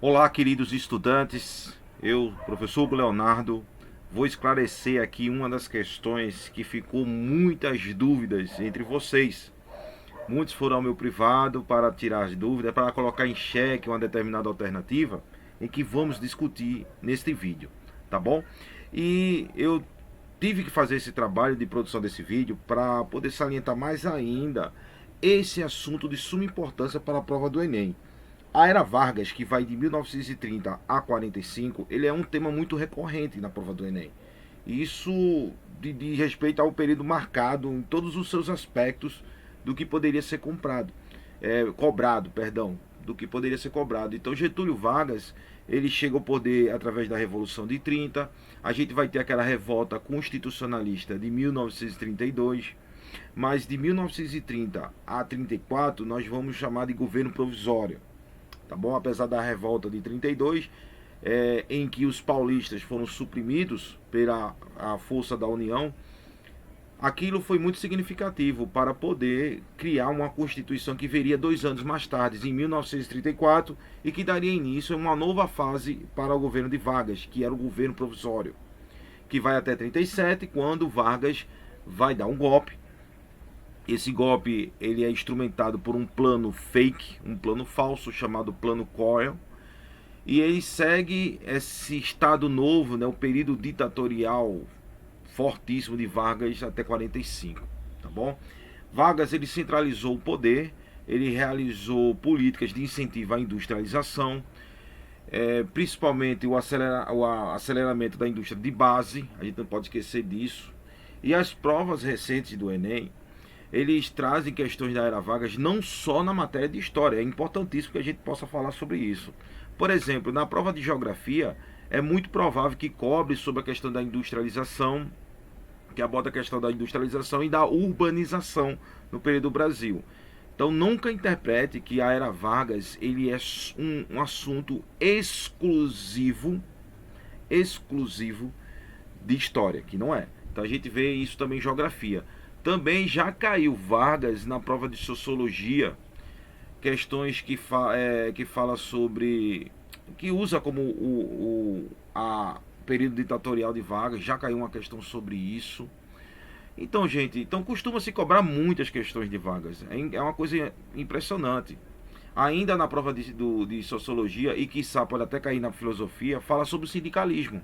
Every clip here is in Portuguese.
Olá, queridos estudantes. Eu, professor Hugo Leonardo, vou esclarecer aqui uma das questões que ficou muitas dúvidas entre vocês. Muitos foram ao meu privado para tirar as dúvidas, para colocar em xeque uma determinada alternativa em que vamos discutir neste vídeo, tá bom? E eu tive que fazer esse trabalho de produção desse vídeo para poder salientar mais ainda esse assunto de suma importância para a prova do Enem. A Era Vargas, que vai de 1930 a 45, ele é um tema muito recorrente na prova do Enem. Isso de respeito ao período marcado em todos os seus aspectos do que poderia ser cobrado, perdão, do que poderia ser cobrado. Então Getúlio Vargas, ele chega ao poder através da Revolução de 30. A gente vai ter aquela revolta constitucionalista de 1932, mas de 1930 a 34 nós vamos chamar de governo provisório, tá bom? Apesar da revolta de 32, em que os paulistas foram suprimidos pela a força da União, aquilo foi muito significativo para poder criar uma Constituição que viria 2 anos mais tarde, em 1934, e que daria início a uma nova fase para o governo de Vargas, que era o governo provisório, que vai até 37, quando Vargas vai dar um golpe. Esse golpe ele é instrumentado por um plano fake, um plano falso chamado Plano Cohen, e ele segue esse Estado Novo, né, o período ditatorial fortíssimo de Vargas até 45, tá bom? Vargas ele centralizou o poder, ele realizou políticas de incentivo à industrialização, principalmente o aceleramento da indústria de base, a gente não pode esquecer disso. E as provas recentes do Enem, eles trazem questões da Era Vargas não só na matéria de história, é importantíssimo que a gente possa falar sobre isso. Por exemplo, na prova de geografia, é muito provável que cobre sobre a questão da industrialização, que aborda a questão da industrialização e da urbanização no período do Brasil. Então nunca interprete que a Era Vargas ele é um assunto exclusivo de história, que não é. Então a gente vê isso também em geografia. Também já caiu Vargas na prova de sociologia, questões que fala sobre, que usa como a período ditatorial de Vargas, já caiu uma questão sobre isso. Então, gente, então costuma se cobrar muitas questões de Vargas. É uma coisa impressionante. Ainda na prova de sociologia, e quiçá pode até cair na filosofia, fala sobre o sindicalismo.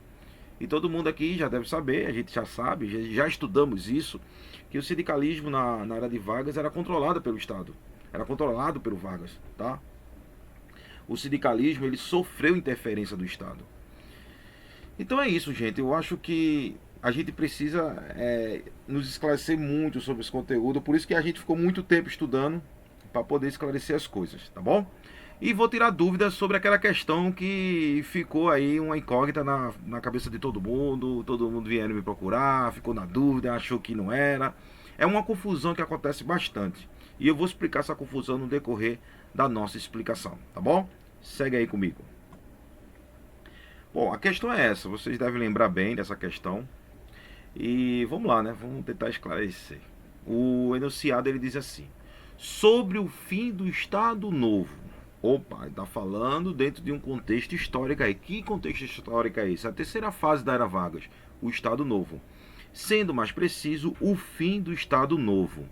E todo mundo aqui já deve saber, a gente já sabe, já estudamos isso, que o sindicalismo na era de Vargas era controlado pelo Estado. Era controlado pelo Vargas, tá? O sindicalismo, ele sofreu interferência do Estado. Então é isso, gente. Eu acho que a gente precisa nos esclarecer muito sobre esse conteúdo. Por isso que a gente ficou muito tempo estudando para poder esclarecer as coisas, tá bom? E vou tirar dúvidas sobre aquela questão que ficou aí uma incógnita na cabeça de todo mundo vieram me procurar, ficou na dúvida, achou que não era. É uma confusão que acontece bastante. E eu vou explicar essa confusão no decorrer da nossa explicação, tá bom? Segue aí comigo. Bom, a questão é essa, vocês devem lembrar bem dessa questão. E vamos lá, né? Vamos tentar esclarecer. O enunciado ele diz assim: sobre o fim do Estado Novo. Opa, está falando dentro de um contexto histórico aí. Que contexto histórico é esse? A terceira fase da Era Vargas, o Estado Novo. Sendo mais preciso, o fim do Estado Novo.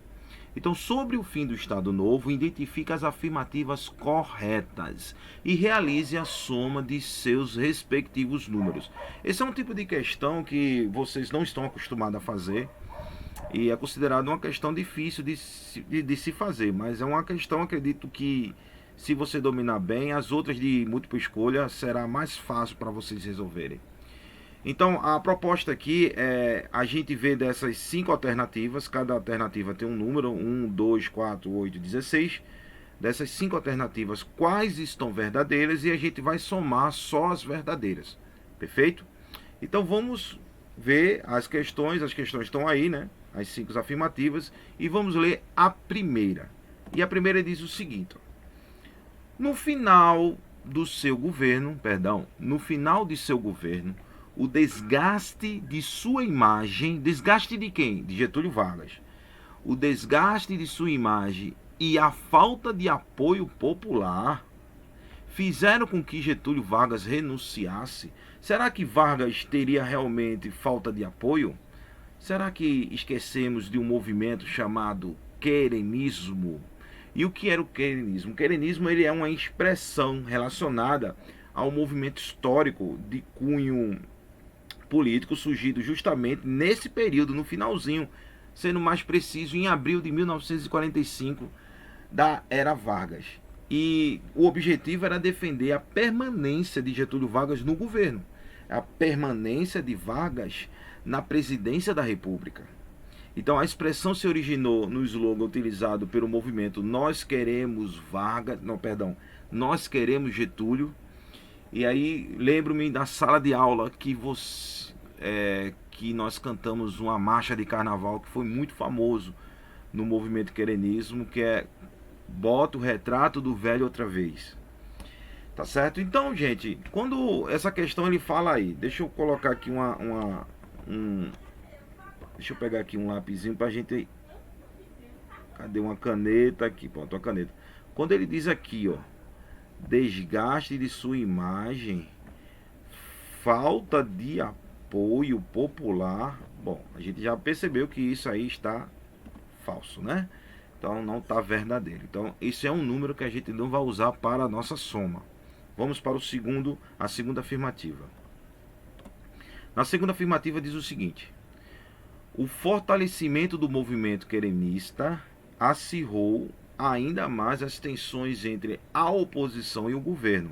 Então, sobre o fim do Estado Novo, identifique as afirmativas corretas e realize a soma de seus respectivos números. Esse é um tipo de questão que vocês não estão acostumados a fazer e é considerado uma questão difícil de se fazer, mas é uma questão, acredito que, se você dominar bem, as outras de múltipla escolha será mais fácil para vocês resolverem. Então, a proposta aqui é a gente ver dessas 5 alternativas, cada alternativa tem um número, 1, 2, 4, 8, 16. Dessas 5 alternativas, quais estão verdadeiras e a gente vai somar só as verdadeiras. Perfeito? Então, vamos ver as questões estão aí, né? As 5 afirmativas, e vamos ler a primeira. E a primeira diz o seguinte: no final de seu governo, o desgaste de sua imagem, desgaste de quem? De Getúlio Vargas. O desgaste de sua imagem e a falta de apoio popular fizeram com que Getúlio Vargas renunciasse? Será que Vargas teria realmente falta de apoio? Será que esquecemos de um movimento chamado querenismo? E o que era o querenismo? O querenismo ele é uma expressão relacionada ao movimento histórico de cunho político surgido justamente nesse período, no finalzinho, sendo mais preciso, em abril de 1945, da era Vargas. E o objetivo era defender a permanência de Getúlio Vargas no governo, a permanência de Vargas na presidência da República. Então a expressão se originou no slogan utilizado pelo movimento Nós Queremos Vargas, não, perdão, Nós Queremos Getúlio. E aí lembro-me da sala de aula que nós cantamos uma marcha de carnaval que foi muito famoso no movimento querenismo, que é Bota o retrato do velho outra vez. Tá certo? Então, gente, quando essa questão ele fala aí, deixa eu colocar aqui deixa eu pegar aqui um lapisinho pra gente. Cadê uma caneta aqui? Pronto, uma caneta. Quando ele diz aqui, ó, desgaste de sua imagem, falta de apoio popular. Bom, a gente já percebeu que isso aí está falso, né? Então não está verdadeiro. Então esse é um número que a gente não vai usar para a nossa soma. Vamos para a segunda afirmativa. Na segunda afirmativa diz o seguinte: o fortalecimento do movimento querenista acirrou ainda mais as tensões entre a oposição e o governo,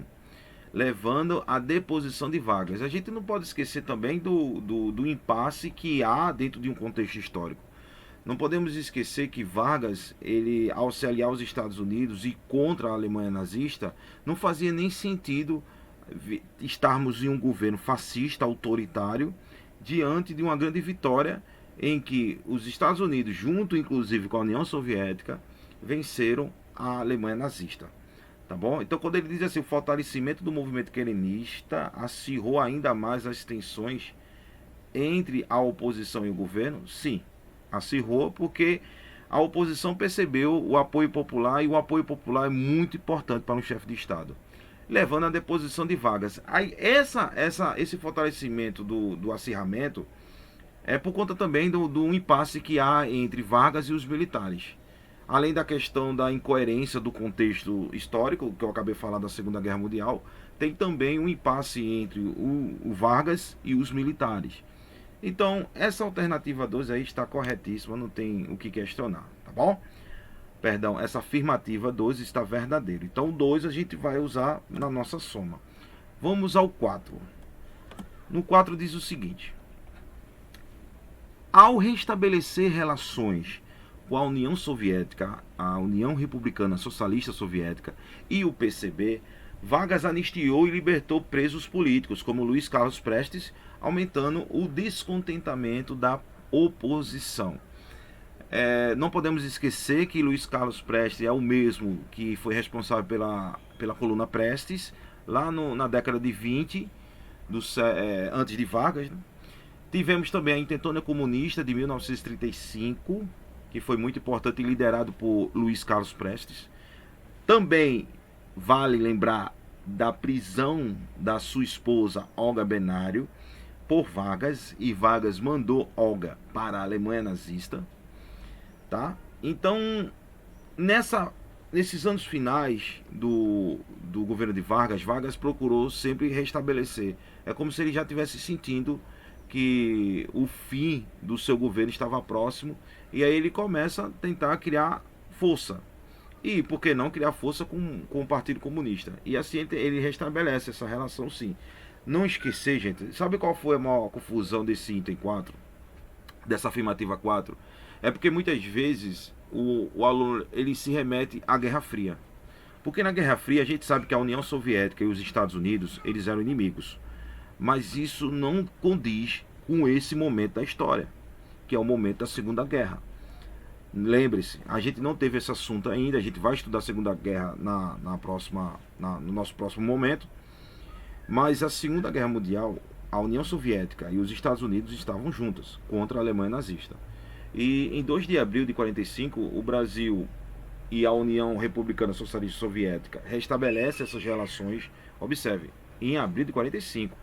levando à deposição de Vargas. A gente não pode esquecer também do impasse que há dentro de um contexto histórico. Não podemos esquecer que Vargas, ele, ao se aliar aos Estados Unidos e contra a Alemanha nazista, não fazia nem sentido estarmos em um governo fascista, autoritário, diante de uma grande vitória em que os Estados Unidos, junto inclusive com a União Soviética, venceram a Alemanha nazista. Tá bom? Então quando ele diz assim, o fortalecimento do movimento querenista acirrou ainda mais as tensões entre a oposição e o governo, sim, acirrou porque a oposição percebeu o apoio popular, e o apoio popular é muito importante para um chefe de Estado, levando à deposição de Vargas. Aí esse fortalecimento do acirramento é por conta também do impasse que há entre Vargas e os militares. Além da questão da incoerência do contexto histórico, que eu acabei de falar da Segunda Guerra Mundial, tem também um impasse entre o Vargas e os militares. Então, essa alternativa 2 aí está corretíssima, não tem o que questionar, tá bom? Perdão, essa afirmativa 2 está verdadeira. Então, o 2 a gente vai usar na nossa soma. Vamos ao 4. No 4 diz o seguinte: ao restabelecer relações com a União Soviética, a União Republicana Socialista Soviética e o PCB, Vargas anistiou e libertou presos políticos, como Luiz Carlos Prestes, aumentando o descontentamento da oposição. Não podemos esquecer que Luiz Carlos Prestes é o mesmo que foi responsável pela coluna Prestes, lá na década de 20, antes de Vargas, né? Tivemos também a Intentona Comunista de 1935, que foi muito importante e liderado por Luiz Carlos Prestes. Também vale lembrar da prisão da sua esposa Olga Benário por Vargas, e Vargas mandou Olga para a Alemanha nazista, tá? Então, nesses anos finais do governo de Vargas, Vargas procurou sempre restabelecer. É como se ele já estivesse sentindo que o fim do seu governo estava próximo, e aí ele começa a tentar criar força. E por que não criar força com o Partido Comunista? E assim ele restabelece essa relação, sim. Não esquecer, gente, sabe qual foi a maior confusão desse item 4? Dessa afirmativa 4? É porque muitas vezes o aluno ele se remete à Guerra Fria. Porque na Guerra Fria a gente sabe que a União Soviética e os Estados Unidos, eles eram inimigos. Mas isso não condiz com esse momento da história, que é o momento da Segunda Guerra. Lembre-se, a gente não teve esse assunto ainda, a gente vai estudar a Segunda Guerra no nosso próximo momento, mas a Segunda Guerra Mundial, a União Soviética e os Estados Unidos estavam juntas contra a Alemanha nazista. E em 2 de abril de 45, o Brasil e a União Republicana Socialista Soviética restabelece essas relações, observe, em abril de 45.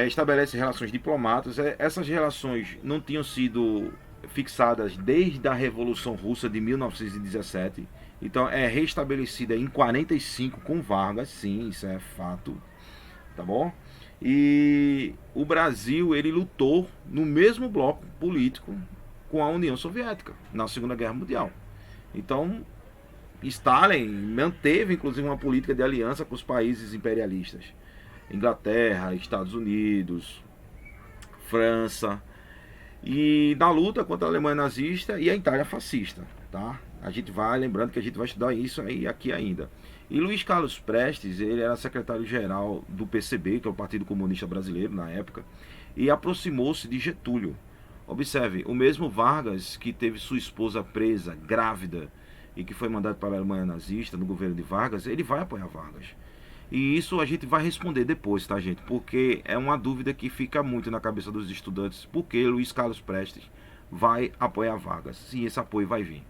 Estabelece relações diplomáticas. Essas relações não tinham sido fixadas desde a Revolução Russa de 1917. Então é restabelecida em 45 com Vargas, sim, isso é fato, tá bom? E o Brasil, ele lutou no mesmo bloco político com a União Soviética na Segunda Guerra Mundial. Então, Stalin manteve inclusive uma política de aliança com os países imperialistas. Inglaterra, Estados Unidos, França, e na luta contra a Alemanha nazista e a Itália fascista, tá? A gente vai, lembrando que a gente vai estudar isso aí aqui ainda. E Luiz Carlos Prestes, ele era secretário-geral do PCB, que é o Partido Comunista Brasileiro na época, e aproximou-se de Getúlio. Observe, o mesmo Vargas que teve sua esposa presa, grávida, e que foi mandado para a Alemanha nazista no governo de Vargas, ele vai apoiar Vargas. E isso a gente vai responder depois, tá, gente? Porque é uma dúvida que fica muito na cabeça dos estudantes. Por que Luiz Carlos Prestes vai apoiar Vargas? Sim, esse apoio vai vir.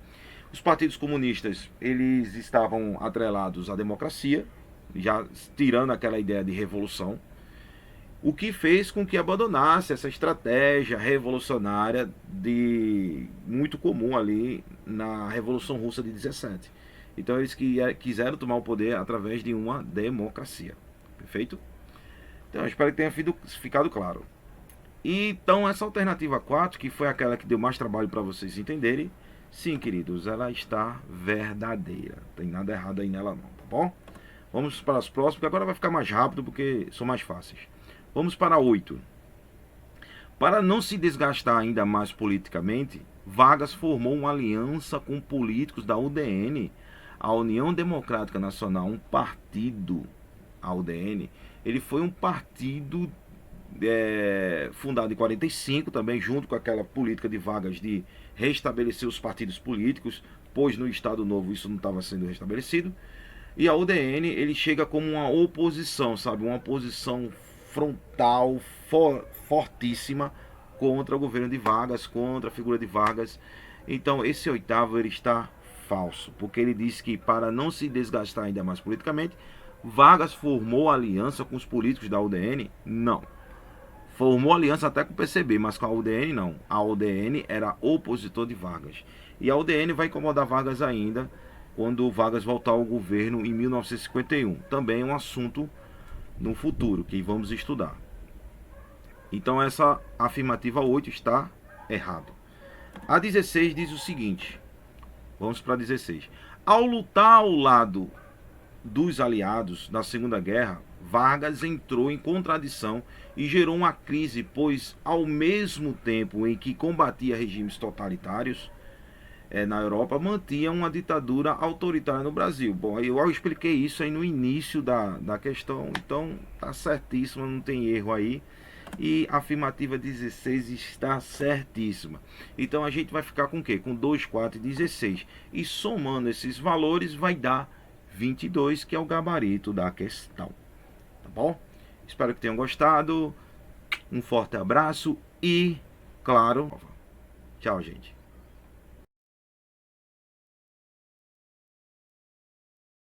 Os partidos comunistas, eles estavam atrelados à democracia, já tirando aquela ideia de revolução, o que fez com que abandonasse essa estratégia revolucionária muito comum ali na Revolução Russa de 17. Então eles quiseram tomar o poder através de uma democracia. Perfeito? Então eu espero que tenha ficado claro. E, então essa alternativa 4, que foi aquela que deu mais trabalho para vocês entenderem, sim, queridos, ela está verdadeira. Não tem nada errado aí nela não, tá bom? Vamos para as próximas, porque agora vai ficar mais rápido, porque são mais fáceis. Vamos para 8. Para não se desgastar ainda mais politicamente, Vargas formou uma aliança com políticos da UDN, a União Democrática Nacional, um partido, a UDN, ele foi um partido fundado em 45 também, junto com aquela política de Vargas de restabelecer os partidos políticos, pois no Estado Novo isso não estava sendo restabelecido. E a UDN, ele chega como uma oposição, sabe? Uma oposição frontal, fortíssima contra o governo de Vargas, contra a figura de Vargas. Então esse 8º ele está falso, porque ele disse que para não se desgastar ainda mais politicamente, Vargas formou aliança com os políticos da UDN? Não. Formou aliança até com o PCB, mas com a UDN não. A UDN era opositor de Vargas. E a UDN vai incomodar Vargas ainda quando Vargas voltar ao governo em 1951. Também é um assunto no futuro que vamos estudar. Então essa afirmativa 8 está errado. A 16 diz o seguinte. Vamos para 16. Ao lutar ao lado dos aliados na Segunda Guerra, Vargas entrou em contradição e gerou uma crise, pois ao mesmo tempo em que combatia regimes totalitários na Europa, mantinha uma ditadura autoritária no Brasil. Bom, eu expliquei isso aí no início da questão, então tá certíssimo, não tem erro aí. E a afirmativa 16 está certíssima. Então a gente vai ficar com o quê? Com 2, 4 e 16. E somando esses valores vai dar 22, que é o gabarito da questão. Tá bom? Espero que tenham gostado. Um forte abraço e, claro, tchau, gente.